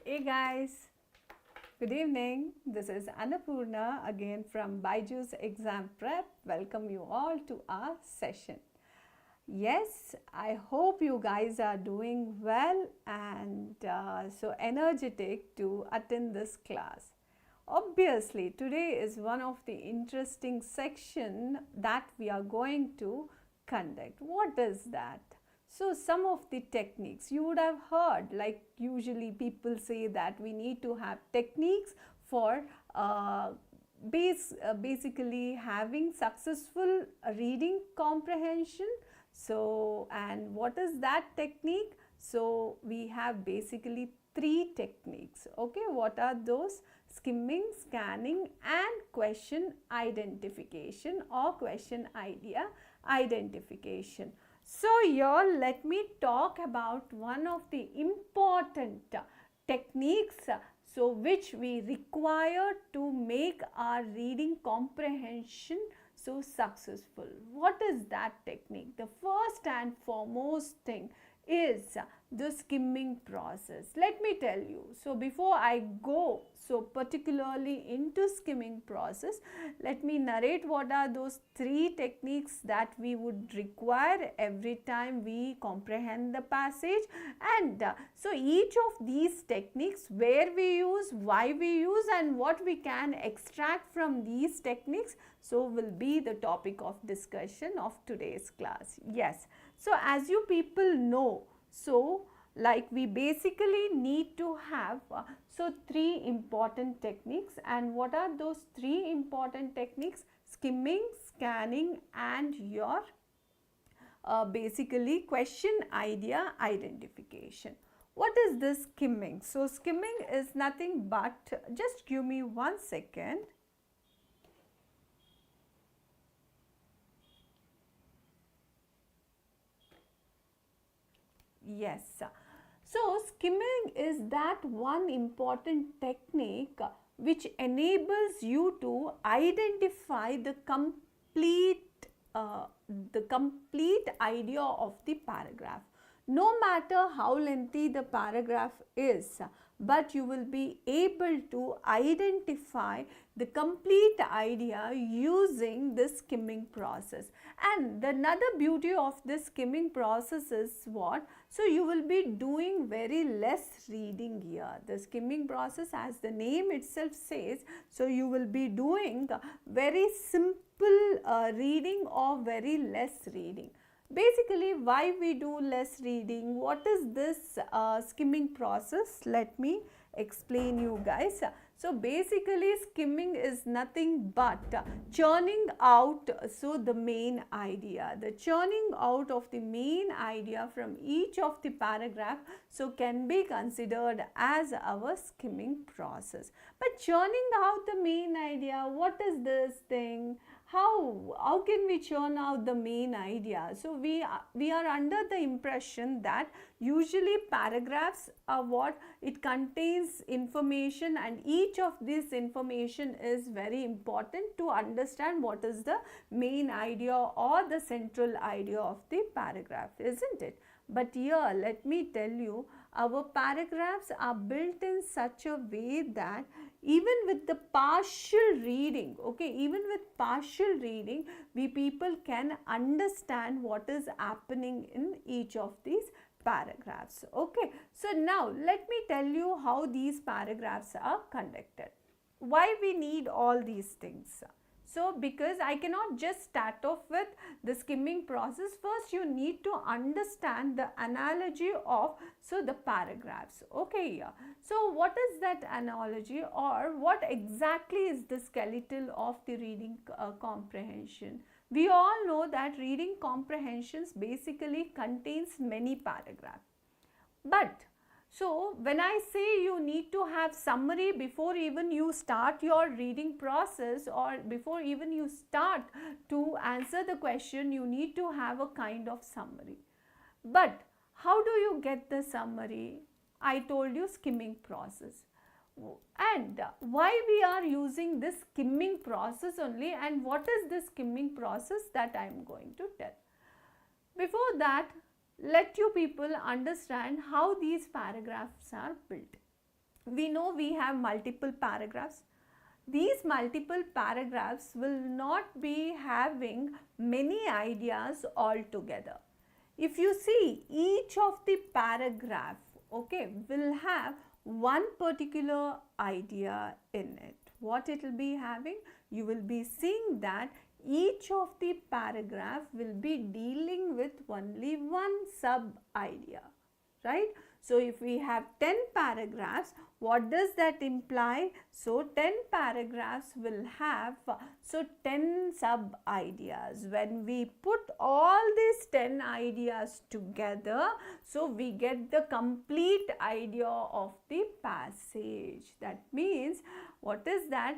Hey guys, good evening. This is Annapurna again from BYJU'S Exam Prep. Welcome you all to our session. Yes, I hope you guys are doing well and so energetic to attend this class. Obviously, today is one of the interesting section that we are going to conduct. What is that? So, some of the techniques you would have heard, like usually people say that we need to have techniques for basically having successful reading comprehension. So, and what is that technique? So, we have basically three techniques. Okay, what are those? Skimming, scanning and question identification or question idea identification. So, here let me talk about one of the important techniques which we require to make our reading comprehension so successful. What is that technique? The first and foremost thing is the skimming process. Let me tell you. So, before I go so particularly into skimming process, let me narrate what are those three techniques that we would require every time we comprehend the passage, and so each of these techniques, where we use, why we use and what we can extract from these techniques, so will be the topic of discussion of today's class. Yes. So, as you people know, so like we basically need to have so three important techniques, and what are those three important techniques? Skimming, scanning and your basically question idea identification. What is this skimming? So, skimming is nothing but, just give me 1 second. Yes. So, skimming is that one important technique which enables you to identify the complete idea of the paragraph. No matter how lengthy the paragraph is, but you will be able to identify the complete idea using this skimming process. And another beauty of this skimming process is what? So, you will be doing very less reading here. The skimming process, as the name itself says, so you will be doing very simple reading or very less reading. Basically, why we do less reading? What is this skimming process? Let me explain you guys. So, basically skimming is nothing but churning out the main idea. The churning out of the main idea from each of the paragraph can be considered as our skimming process. But churning out the main idea, what is this thing? How can we churn out the main idea? So, we are under the impression that usually paragraphs are what? It contains information, and each of this information is very important to understand what is the main idea or the central idea of the paragraph, isn't it? But here let me tell you, our paragraphs are built in such a way that even with the partial reading, okay, even with partial reading, we people can understand what is happening in each of these paragraphs. Okay. So, now let me tell you how these paragraphs are conducted. Why we need all these things? So, because I cannot just start off with the skimming process, first you need to understand the analogy of the paragraphs. Okay, yeah. So, what is that analogy, or what exactly is the skeleton of the reading comprehension? We all know that reading comprehensions basically contains many paragraphs. But so, when I say you need to have summary before even you start your reading process, or before even you start to answer the question, you need to have a kind of summary. But how do you get the summary? I told you skimming process. And why we are using this skimming process only, and what is this skimming process, that I am going to tell. Before that, let you people understand how these paragraphs are built. we know we have multiple paragraphs. These multiple paragraphs will not be having many ideas altogether. If you see, each of the paragraph, okay, will have one particular idea in it. What it will be having? You will be seeing that each of the paragraph will be dealing with only one sub idea, right? So if we have 10 paragraphs, what does that imply? So 10 paragraphs will have 10 sub ideas. When we put all these 10 ideas together, so we get the complete idea of the passage. That means, what is that?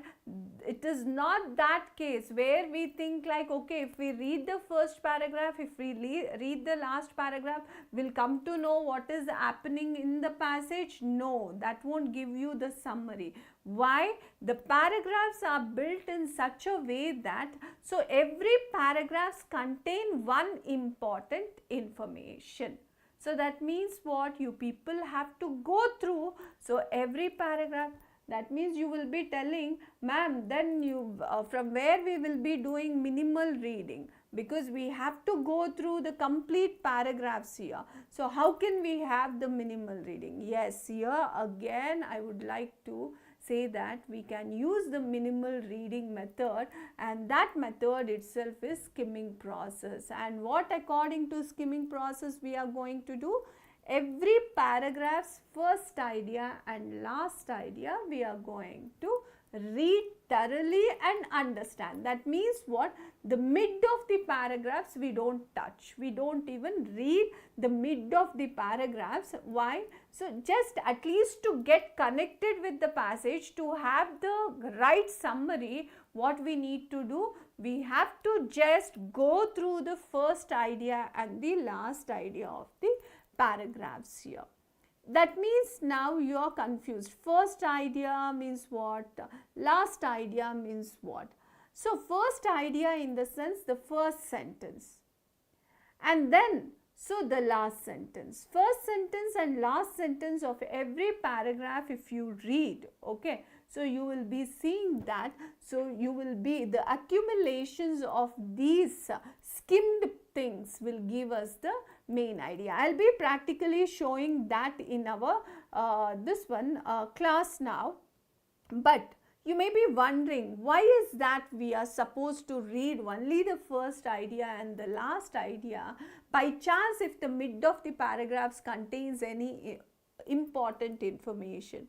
It is not that case where we think like, okay, if we read the first paragraph, if we read the last paragraph, we'll come to know what is happening in the passage. No, that won't give you the summary. Why? The paragraphs are built in such a way that, so every paragraph contain one important information. So that means what? You people have to go through, so every paragraph. That means you will be telling, ma'am, then you from where we will be doing minimal reading, because we have to go through the complete paragraphs here. So how can we have the minimal reading? Yes, here again I would like to say that we can use the minimal reading method, and that method itself is skimming process. And what according to skimming process we are going to do? Every paragraph's first idea and last idea we are going to read thoroughly and understand. That means what? The mid of the paragraphs we don't touch. We don't even read the mid of the paragraphs. Why? So just at least to get connected with the passage, to have the right summary, what we need to do? We have to just go through the first idea and the last idea of the paragraphs here. That means now you are confused. First idea means what? Last idea means what? So first idea in the sense the first sentence, and then so the last sentence. First sentence and last sentence of every paragraph if you read, okay, so you will be seeing that, so you will be, the accumulations of these skimmed things will give us the main idea. I'll be practically showing that in our class now. But you may be wondering, why is that we are supposed to read only the first idea and the last idea? By chance, if the mid of the paragraphs contains any important information.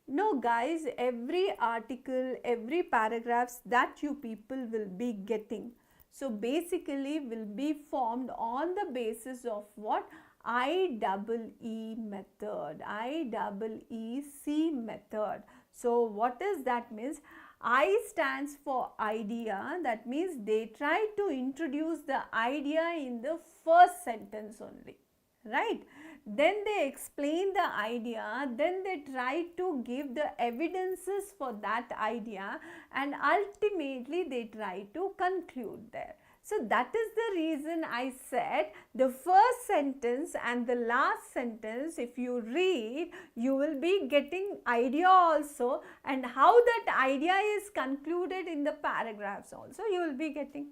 No guys, every article, every paragraphs that you people will be getting, so basically will be formed on the basis of what? IEE method, IEEC method. So what is that means? I stands for idea. That means they try to introduce the idea in the first sentence only, right? Then they explain the idea, then they try to give the evidences for that idea, and ultimately they try to conclude there. So that is the reason I said the first sentence and the last sentence, if you read, you will be getting idea also, and how that idea is concluded in the paragraphs also you will be getting.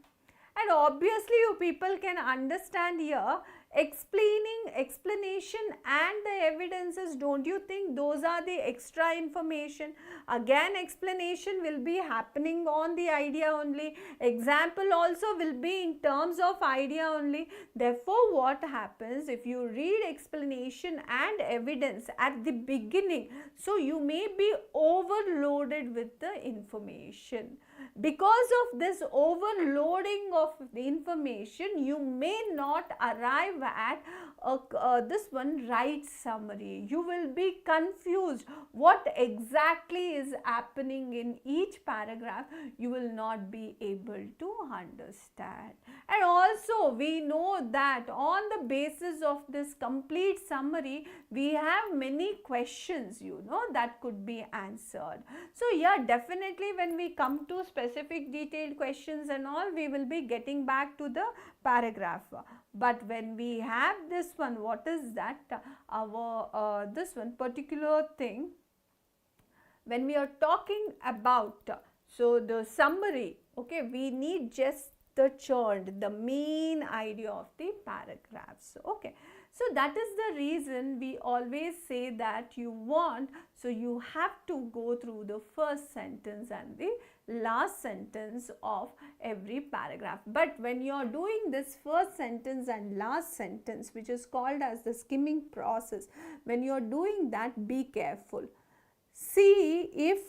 And obviously you people can understand here, explanation and the evidences, don't you think those are the extra information? Again, explanation will be happening on the idea only. Example also will be in terms of idea only. Therefore, what happens if you read explanation and evidence at the beginning? So you may be overloaded with the information. Because of this overloading of the information, you may not arrive at this right summary. You will be confused what exactly is happening in each paragraph. You will not be able to understand. And also we know that on the basis of this complete summary, we have many questions, that could be answered. So yeah, definitely when we come to specific detailed questions and all, we will be getting back to the paragraph. But when we have this one, what is that? This one particular thing, when we are talking about, so the summary, okay, we need just the churn, the main idea of the paragraphs, okay. So that is the reason we always say that you want, so you have to go through the first sentence and the last sentence of every paragraph. But when you are doing this first sentence and last sentence, which is called as the skimming process, when you are doing that, be careful. See if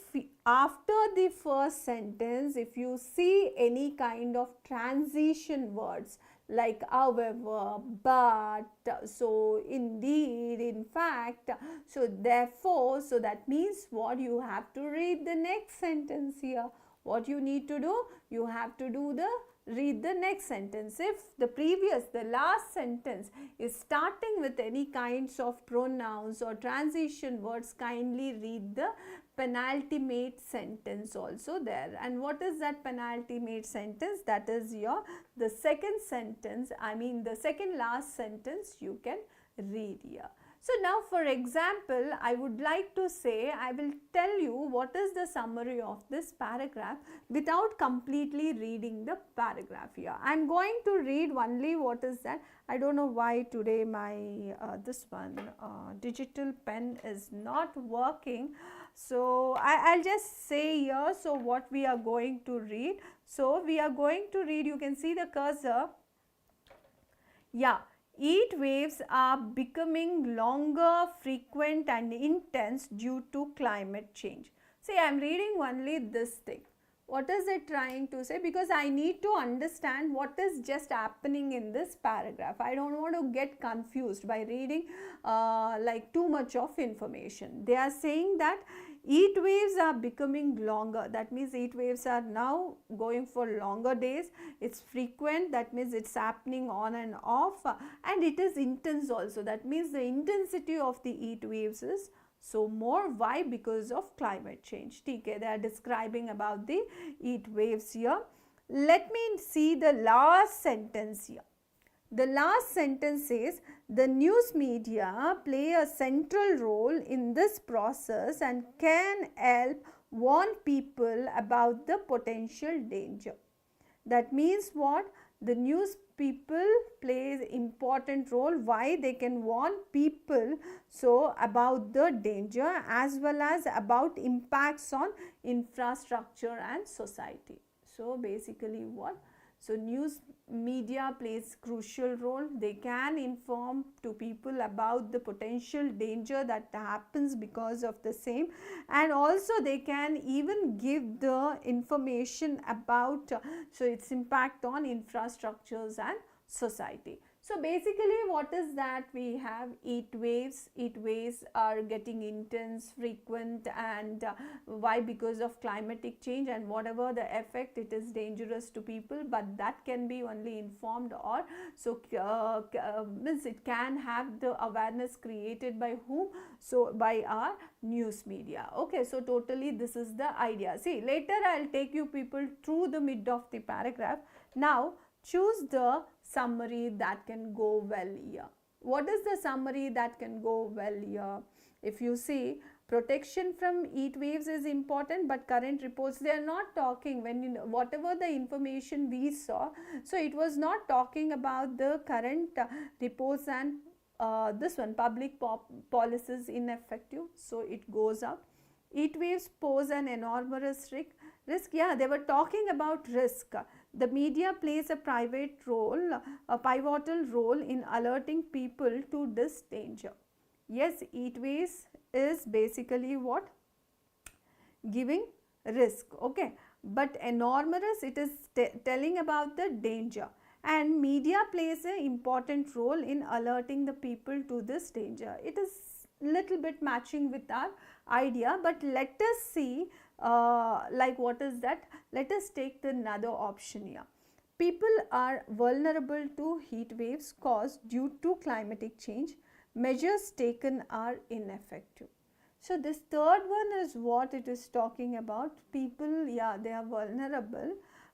after the first sentence, if you see any kind of transition words like however, but, so, indeed, in fact, so, therefore, so that means what, you have to read the next sentence here. What you need to do? You have to do the read the next sentence. If the last sentence is starting with any kinds of pronouns or transition words, kindly read the penultimate sentence also there. And what is that penultimate sentence? That is the second sentence, I mean the second last sentence you can read here. So now, for example, I would like to say, I will tell you what is the summary of this paragraph without completely reading the paragraph here. I am going to read only what is that. I don't know why today my this one digital pen is not working. So I'll just say here, so what we are going to read. So we are going to read, you can see the cursor. Yeah. Heat waves are becoming longer, frequent and intense due to climate change. See, I am reading only this thing. What is it trying to say? Because I need to understand what is just happening in this paragraph. I don't want to get confused by reading like too much of information. They are saying that heat waves are becoming longer. That means heat waves are now going for longer days. It's frequent. That means it's happening on and off. And it is intense also. That means the intensity of the heat waves is so more. Why? Because of climate change. Okay, they are describing about the heat waves here. Let me see the last sentence here. The last sentence says, the news media play a central role in this process and can help warn people about the potential danger. That means what? The news people plays important role. Why? They can warn people so about the danger as well as about impacts on infrastructure and society. So basically what? So news media plays crucial role. They can inform to people about the potential danger that happens because of the same, and also they can even give the information about so its impact on infrastructures and society. So basically what is that? We have heat waves. Heat waves are getting intense, frequent, and why? Because of climatic change, and whatever the effect, it is dangerous to people, but that can be only informed or so means it can have the awareness created by whom? So by our news media. Okay, so totally this is the idea. See, later I'll take you people through the mid of the paragraph. Now choose the summary that can go well here. What is the summary that can go well here? If you see, protection from heat waves is important, but current reports, they are not talking when whatever the information we saw, so it was not talking about the current reports and this one, public policies ineffective, so it goes up. Heat waves pose an enormous risk. Yeah, they were talking about risk. The media plays a pivotal role in alerting people to this danger. Yes, heat waves is basically what? Giving risk, okay. But enormous, it is telling about the danger. And media plays an important role in alerting the people to this danger. It is little bit matching with our idea, but let us see like what is that? Let us take the another option here. People are vulnerable to heat waves caused due to climatic change. Measures taken are ineffective. So this third one is what it is talking about. People, yeah, they are vulnerable,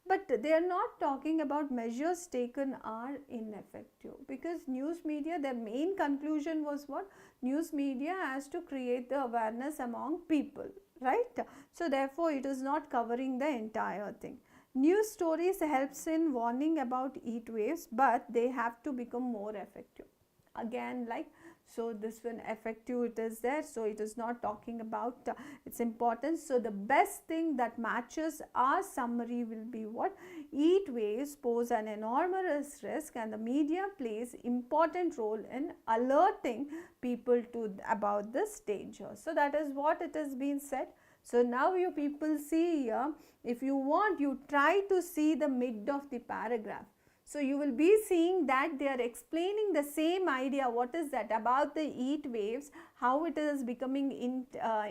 But they are not talking about measures taken are ineffective, because news media, their main conclusion was what? News media has to create the awareness among people, right? So therefore it is not covering the entire thing. News stories helps in warning about heat waves, but they have to become more effective. Again, like, so this one effective it is there, so it is not talking about its importance. So the best thing that matches our summary will be what? Heat waves pose an enormous risk and the media plays important role in alerting people to about this danger. So that is what it has been said. So now you people see here, if you want, you try to see the mid of the paragraph. So you will be seeing that they are explaining the same idea. What is that? About the heat waves, how it is becoming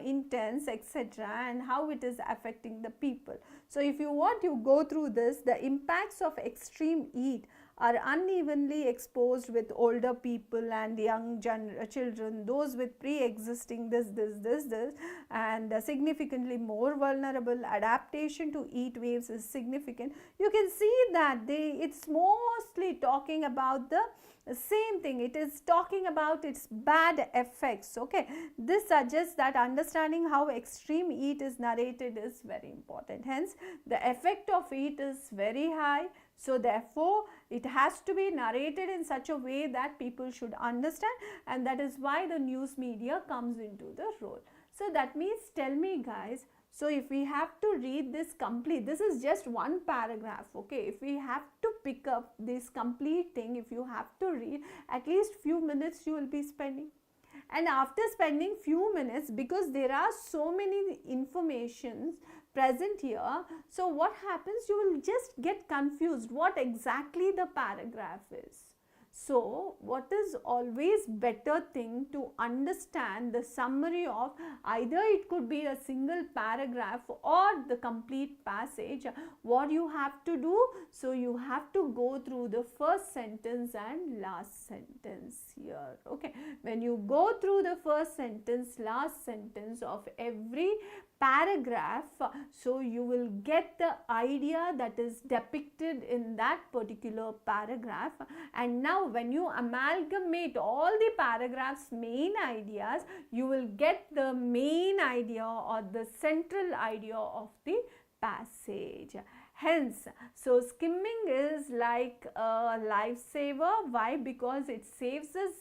intense, etc., and how it is affecting the people. So if you want, you go through this. The impacts of extreme heat are unevenly exposed with older people and young children, those with pre-existing this, and significantly more vulnerable. Adaptation to heat waves is significant. You can see that it's mostly talking about the same thing. It is talking about its bad effects. Okay, this suggests that understanding how extreme heat is narrated is very important. Hence the effect of heat is very high. So therefore it has to be narrated in such a way that people should understand, and that is why the news media comes into the role. So that means, tell me guys, so if we have to read this complete, this is just one paragraph, okay, if we have to pick up this complete thing, if you have to read, at least few minutes you will be spending. And after spending few minutes, because there are so many informations present here, so what happens? You will just get confused what exactly the paragraph is. So what is always better thing to understand the summary of, either it could be a single paragraph or the complete passage. What you have to do? So you have to go through the first sentence and last sentence here. Okay, when you go through the first sentence, last sentence of every paragraph, so you will get the idea that is depicted in that particular paragraph. And now when you amalgamate all the paragraphs main ideas, you will get the main idea or the central idea of the passage. Hence, so skimming is like a lifesaver. Why? Because it saves us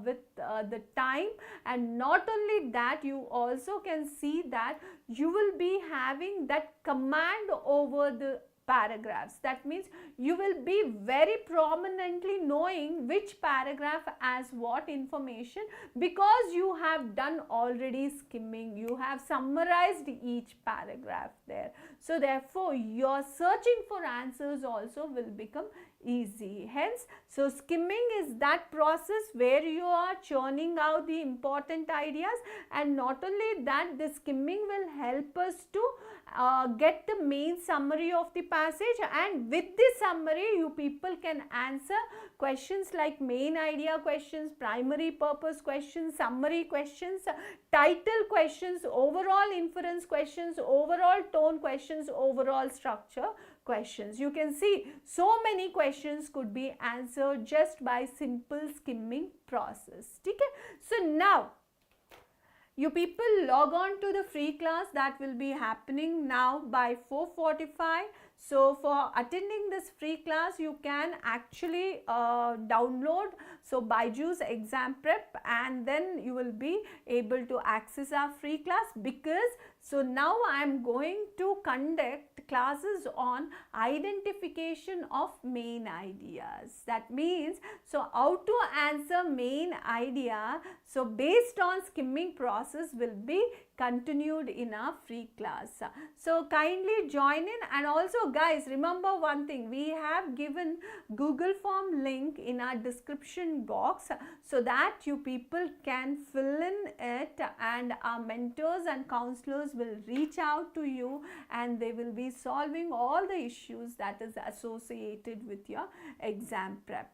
with the time, and not only that, you also can see that you will be having that command over the paragraphs. That means you will be very prominently knowing which paragraph has what information, because you have done already skimming, you have summarized each paragraph there. So therefore your searching for answers also will become easy. Hence, so skimming is that process where you are churning out the important ideas, and not only that, the skimming will help us to get the main summary of the passage, and with the summary you people can answer questions like main idea questions, primary purpose questions, summary questions, title questions, overall inference questions, overall tone questions, overall structure questions. You can see so many questions could be answered just by simple skimming process. Okay? So now you people log on to the free class that will be happening now by 4:45. So for attending this free class, you can actually download so BYJU'S exam prep, and then you will be able to access our free class, because so now I am going to conduct classes on identification of main ideas. That means, so how to answer main idea, so based on skimming process will be continued in our free class. So kindly join in. And also guys, remember one thing, we have given Google form link in our description box, so that you people can fill in it, and our mentors and counselors will reach out to you, and they will be solving all the issues that is associated with your exam prep.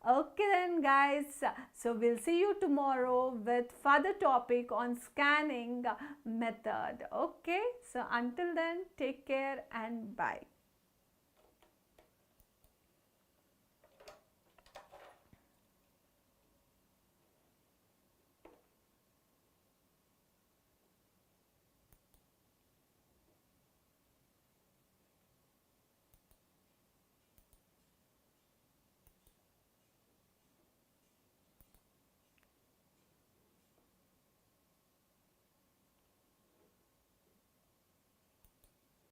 Okay then guys, so we'll see you tomorrow with further topic on scanning method. Okay, so until then, take care and bye.